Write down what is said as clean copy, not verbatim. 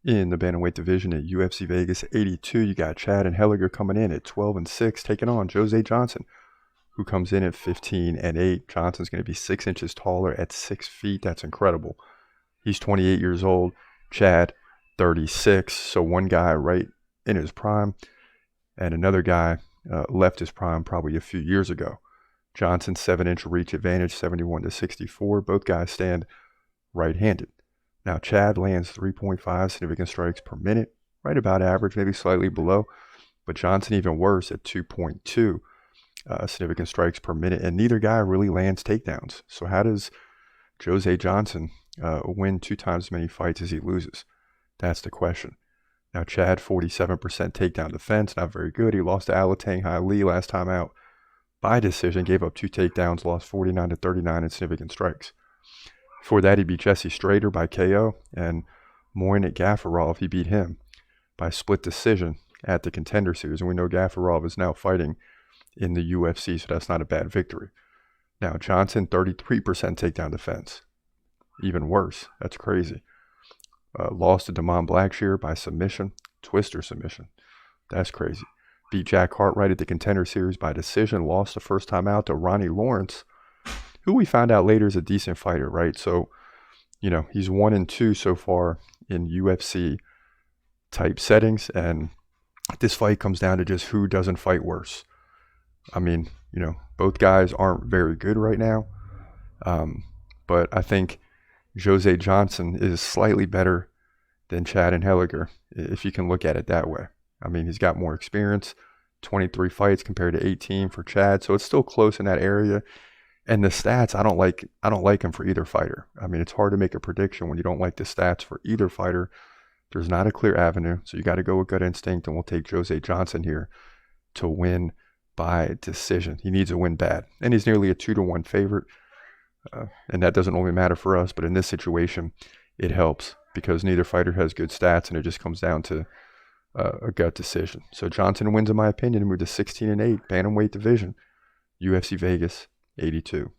In the bantamweight division at UFC Vegas 82, you got Chad Anheliger coming in at 12-6, taking on Jose Johnson, who comes in at 15-8. Johnson's going to be 6 inches taller at 6 feet. That's incredible. He's 28 years old. Chad, 36. So one guy right in his prime, and another guy left his prime probably a few years ago. Johnson's 7-inch reach advantage, 71-64. Both guys stand right-handed. Now, Chad lands 3.5 significant strikes per minute, right about average, maybe slightly below. But Johnson even worse at 2.2 significant strikes per minute, and neither guy really lands takedowns. So how does Jose Johnson win 2 times as many fights as he loses? That's the question. Now, Chad, 47% takedown defense, not very good. He lost to Alatang Hai Lee last time out by decision, gave up 2 takedowns, lost 49-39 in significant strikes. Before that, he beat Jesse Strader by KO, and Moin Gafarov, he beat him by split decision at the Contender Series. And we know Gafarov is now fighting in the UFC, so that's not a bad victory. Now, Johnson, 33% takedown defense. Even worse. That's crazy. Lost to Damon Blackshear by submission, twister submission. That's crazy. Beat Jack Cartwright at the Contender Series by decision. Lost the first time out to Ronnie Lawrence, who we found out later is a decent fighter, right? So, you know, he's 1-2 so far in UFC type settings, and this fight comes down to just who doesn't fight worse. I mean, you know, both guys aren't very good right now, but I think Jose Johnson is slightly better than Chad Anheliger, if you can look at it that way. I mean, he's got more experience, 23 fights compared to 18 for Chad, so it's still close in that area. And the stats, I don't like him for either fighter. I mean, it's hard to make a prediction when you don't like the stats for either fighter. There's not a clear avenue, so you got to go with gut instinct, and we'll take Jose Johnson here to win by decision. He needs a win bad, and he's nearly a 2-1 favorite, and that doesn't only matter for us, but in this situation, it helps because neither fighter has good stats, and it just comes down to a gut decision. So Johnson wins, in my opinion, and moved to 16-8, bantamweight division, UFC Vegas 82.